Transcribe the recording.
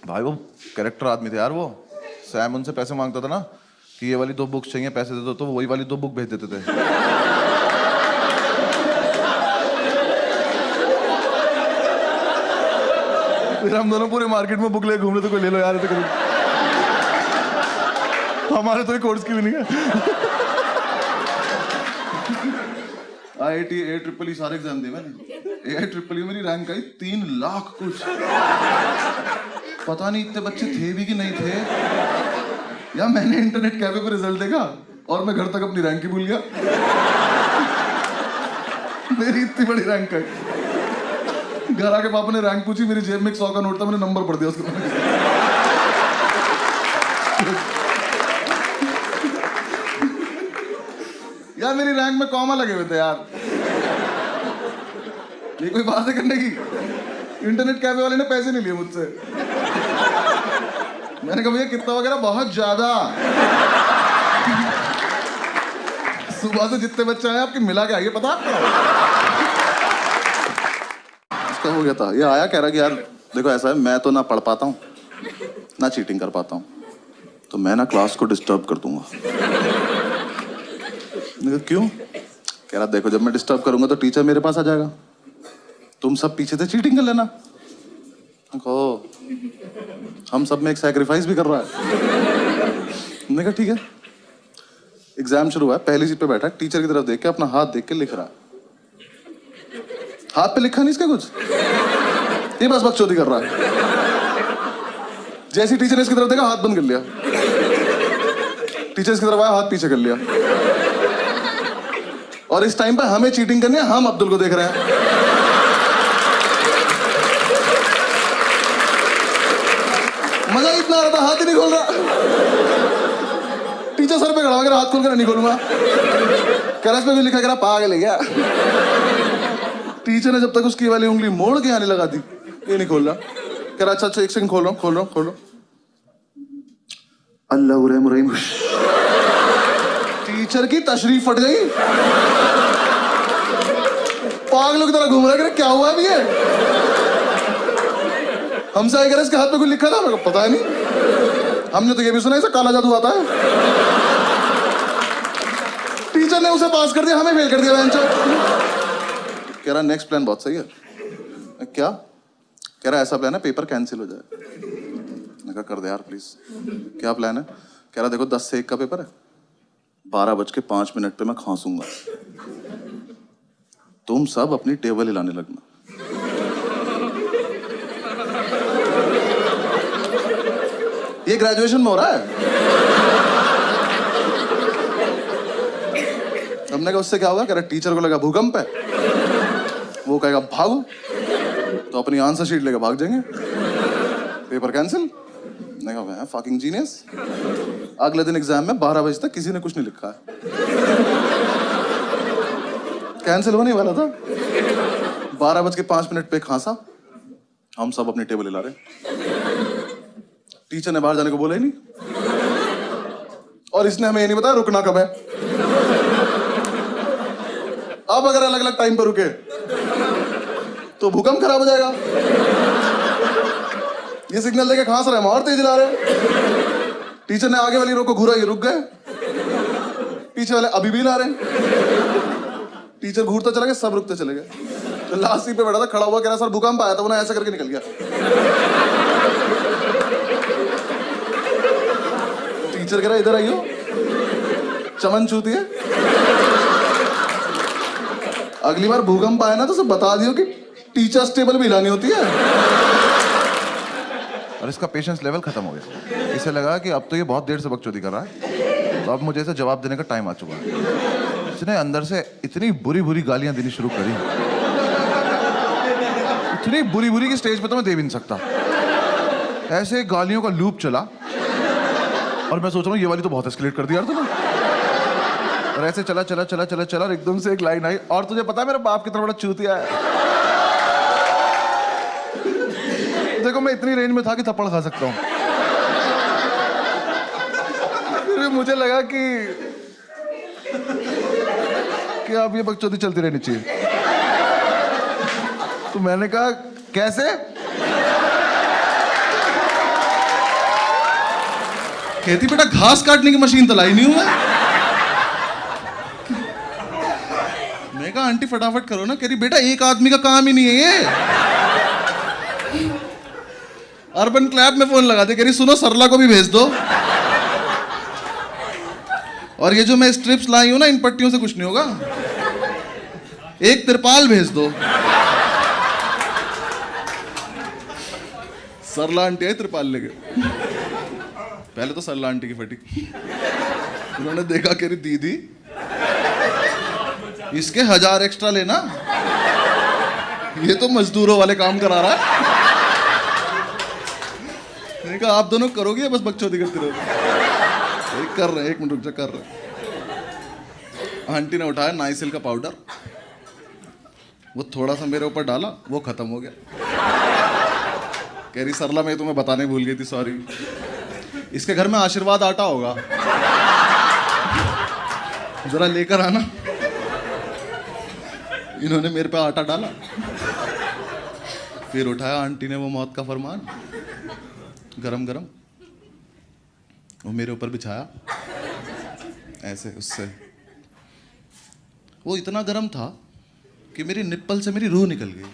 भाई वो कैरेक्टर आदमी थे यार वो। सैम उनसे पैसे मांगता था ना कि ये वाली 2 बुक्स चाहिए, पैसे दे दो, तो वही वाली 2 बुक भेज देते थे। फिर हम दोनों पूरे मार्केट में बुक ले घूम रहे थे, कोई ले लो यार, तो हमारे तो कोर्स की भी नहीं है। IIT AEEE सारे एग्जाम दिए मैंने। AIEEE मेरी रैंक आई 3 लाख कुछ। पता नहीं इतने बच्चे थे भी कि नहीं थे। या मैंने इंटरनेट कैफे पे रिजल्ट देखा और मैं घर तक अपनी रैंक ही भूल गया। मेरी इतनी बड़ी रैंक है। घर आके पापा ने रैंक पूछी, मेरी जेब में 100 का नोट था, मैंने नंबर पढ़ दिया उसको। यार मेरी रैंक में कॉमा लगे हुए थे यार। ये कोई बात है करने की? इंटरनेट कैफे वाले ने पैसे नहीं लिए मुझसे। मैंने कहा भैया कितना वगैरह, बहुत ज्यादा। सुबह से जितने बच्चे आए आपके मिला के आइए, पता इसका हो गया था। ये आया कह रहा कि यार देखो ऐसा है, मैं तो ना पढ़ पाता हूँ ना चीटिंग कर पाता हूँ, तो मैं ना क्लास को डिस्टर्ब कर दूंगा। क्यों? कह रहा देखो जब मैं डिस्टर्ब करूंगा तो टीचर मेरे पास आ जाएगा, तुम सब पीछे से चीटिंग कर लेना। ओ, हम सब में एक सैक्रिफाइस भी कर रहा है। मैंने कहा ठीक है। एग्जाम शुरू हुआ है, पहली सीट पे बैठा है, टीचर की तरफ देख के अपना हाथ देख के लिख रहा है। हाथ पे लिखा नहीं इसका कुछ, ये बस बकचोदी कर रहा है। जैसी टीचर ने इसकी तरफ देखा, हाथ बंद कर लिया। टीचर इसकी तरफ आया, हाथ पीछे कर लिया। और इस टाइम पे हमें चीटिंग करनी है, हम अब्दुल को देख रहे हैं। मजा इतना आ रहा था, हाथ ही नहीं खोल रहा। टीचर सर पे खड़ा हो गया, हाथ खोल कर नहीं खोलूंगा। कह रहा इस पे भी लिखा, कह रहा पागल है क्या? टीचर ने जब तक उसकी वाली उंगली मोड़ के आने लगा दी, ये नहीं खोल रहा। कह रहा अच्छा एक सेकंड, खोल रहा हूं। अल्लाह रहीम। टीचर की तशरीफ फट गई। पागलों की तरह घूम रहा है, क्या हुआ अभी ये? हमसे आए, इसके हाथ पे कुछ लिखा था, मेरे को पता नहीं। हमने तो ये भी सुना है काला जादू आता है। टीचर ने उसे पास कर दिया, हमें फेल कर दिया। कह रहा नेक्स्ट प्लान बहुत सही है। क्या? कह रहा ऐसा प्लान है पेपर कैंसिल हो जाए। मैंने कहा कर दे यार प्लीज। क्या प्लान है? कह रहा देखो 10 से 1 का पेपर है, 12:05 पे मैं खांसूंगा, तुम सब अपनी टेबल हिलाने लगना। ये ग्रेजुएशन में हो रहा है। हमने कहा उससे क्या होगा? कह रहा टीचर को लगा भूकंप है, वो कहेगा भागो, तो अपनी आंसर शीट लेकर भाग जाएंगे, पेपर कैंसिल। मैंने कहा मैं फकिंग जीनियस। अगले दिन एग्जाम में 12 बजे तक किसी ने कुछ नहीं लिखा है। कैंसिल होने वाला था, 12:05 पे खांसा, हम सब अपनी टेबल हिला रहे। टीचर ने बाहर जाने को बोला ही नहीं, और इसने हमें ये नहीं बताया रुकना कब है। अब अगर अलग अलग टाइम पर रुके तो भूकंप खराब हो जाएगा। ये सिग्नल देके खांस रहे, हम और तेज ला रहे। टीचर ने आगे वाली रो को घूरा, ये रुक गए, पीछे वाले अभी भी ला रहे। टीचर घूरता चला गया, सब रुकते चले गए। तो लास्ट सीट पे बैठा था, खड़ा हुआ, कह रहा सर भूकंप आया था, उन्हें ऐसा करके निकल गया। टीचर कह रहा इधर आइयो, चमन छूती है। अगली बार भूकंप आया ना तो सब बता दियो कि टीचर्स टेबल भी हिलानी होती है। और इसका पेशेंस लेवल खत्म हो गया। इसे लगा कि अब तो ये बहुत देर से बकचोदी कर रहा है, तो अब मुझे इसे जवाब देने का टाइम आ चुका है। इसने अंदर से इतनी बुरी बुरी गालियां देनी शुरू करी, इतनी बुरी बुरी की स्टेज पे तो मैं दे भी नहीं सकता। ऐसे गालियों का लूप चला, और मैं सोच रहा हूँ ये वाली तो बहुत एस्केलेट कर दिया यार तूने। और ऐसे चला चला चला चला चला, और एकदम से एक लाइन आई, और तुझे पता है मेरा बाप कितना बड़ा चूतिया है। देखो मैं इतनी रेंज में था कि थप्पड़ खा सकता हूँ। फिर मुझे लगा कि अब ये बकचोदी चलती रहनी चाहिए। तो मैंने कहा कैसे? कहती बेटा घास काटने की मशीन तो लाई नहीं हूं मैं कहा आंटी फटाफट करो ना। कह रही बेटा एक आदमी का काम ही नहीं है ये। अर्बन क्लैब में फोन लगा दे, कह रही सुनो सरला को भी भेज दो, और ये जो मैं स्ट्रिप्स लाई हूं ना इन पट्टियों से कुछ नहीं होगा, एक तिरपाल भेज दो। सरला आंटी है तिरपाल लेके। पहले तो सरला आंटी की फटी, उन्होंने देखा, कह रही दीदी इसके 1000 एक्स्ट्रा लेना, ये तो मजदूरों वाले काम करा रहा है। मैंने कहा आप दोनों करोगे या बस बकचोदी करते रहोगे? कर रहे, 1 मिनट रुक जा, कर रहे। आंटी ने उठाया नाइसिल का पाउडर, वो थोड़ा सा मेरे ऊपर डाला, वो खत्म हो गया। कह रही सरला मैं तुम्हें बताने भूल गई थी, सॉरी। इसके घर में आशीर्वाद आटा होगा, जरा लेकर आना। इन्होंने मेरे पे आटा डाला, फिर उठाया आंटी ने वो मौत का फरमान, गरम गरम वो मेरे ऊपर बिछाया ऐसे। उससे वो इतना गरम था कि मेरी निप्पल से मेरी रूह निकल गई।